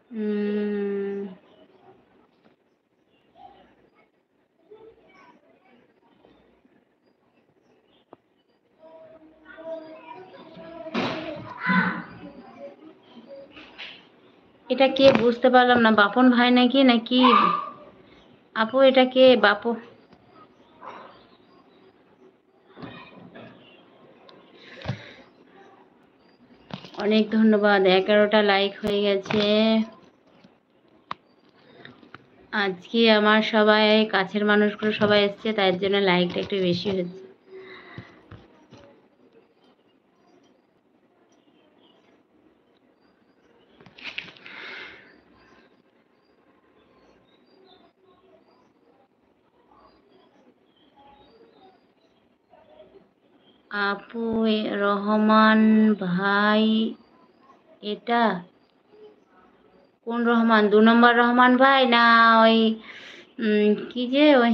উম, এটা কে বুঝতে পারলাম না, বাপন ভাই নাকি নাকি? আপু এটা কে বাপু? অনেক ধন্যবাদ, 11টা লাইক হয়ে গেছে। আজকে আমার সবাই কাছের মানুষগুলো সবাই এসছে, তার জন্য লাইকটা একটু বেশি হচ্ছে। আপু রহমান ভাই, এটা কোন রহমান? 2 নম্বর রহমান ভাই না ওই কি যে ওই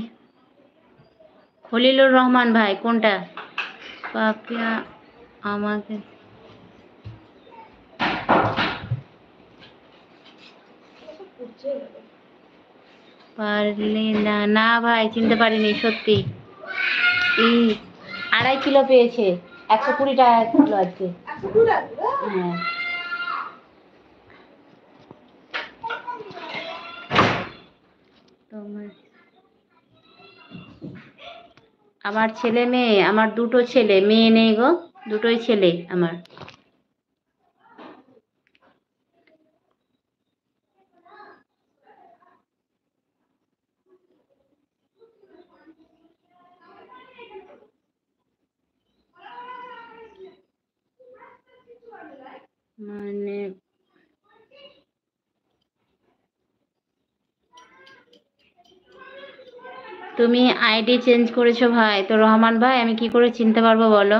খলিলুর রহমান ভাই, কোনটা? পাপিয়া আমাকে পারলে না? না ভাই, চিনতে পারিনি সত্যি। 2.5 কিলো পেয়েছে, 120 টাকা কিলো আছে। হ্যাঁ, তোমার আমার ছেলে মেয়ে, আমার 2টো ছেলে, মেয়ে নেই গো, 2টোই ছেলে আমার। মানে তুমি আইডি চেঞ্জ করেছো ভাই, তো রহমান ভাই আমি কি করে চিনতে পারবো বলো?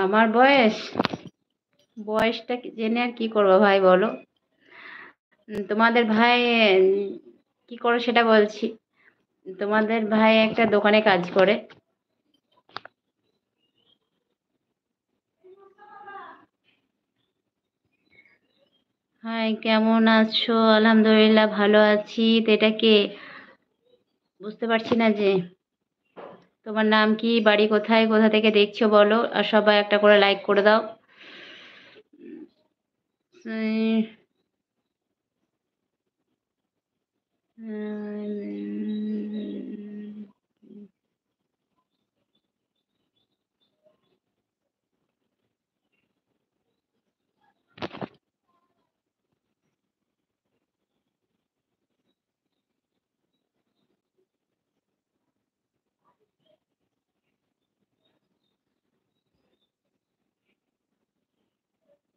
আমার বয়সটা জেনে আর কি করবো ভাই বলো? তোমাদের ভাই কি করে সেটা বলছি। তোমাদের ভাই একটা দোকানে কাজ করে। হাই, কেমন আছো? আলহামদুলিল্লাহ ভালো আছি। তো এটা কে? বুঝতে পারছি না যে। তোমার নাম কি, বাড়ি কোথায়, কোথা থেকে দেখছো বলো, আর সবাই একটা করে লাইক করে দাও। উম,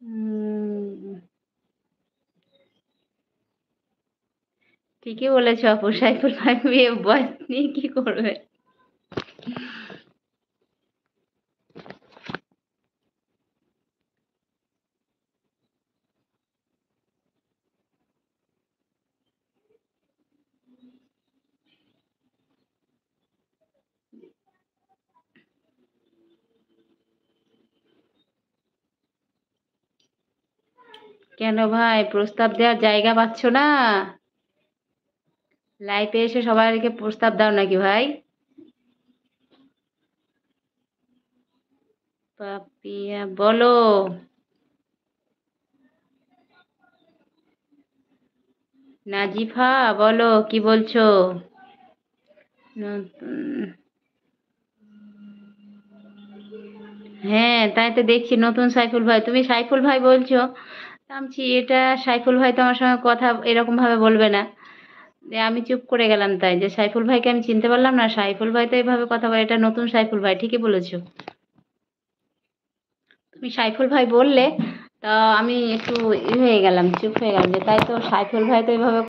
উম, ঠিকই বলেছো আপু, সাইফুল ভাই বিয়ে বয়স নিয়ে কি করবে? কেন ভাই, প্রস্তাব দেওয়ার জায়গা পাচ্ছ না? লাইফে এসে সবাইকে প্রস্তাব দাও নাকি ভাই? পাপিয়া বলো। নাজিফা বলো, কি বলছো? নতুন, হ্যাঁ তাই তো দেখছি নতুন সাইফুল ভাই, তুমি সাইফুল ভাই বলছো। ভাবছি এটা সাইফুল ভাই তো আমার সঙ্গে কথা এরকম ভাবে বলবে না। যে আমি চুপ করে গেলাম, তাই যে সাইফুল ভাইকে আমি চিনতে পারলাম না, সাইফুল ভাই তো এইভাবে কথা বলে, এটা নতুন সাইফুল ভাই, ঠিকই বলেছো। তুমি সাইফুল ভাই বললে, তা আমি একটু হয়ে গেলাম, চুপ হয়ে গেলাম, যে তাই তো সাইফুল ভাই তো এইভাবে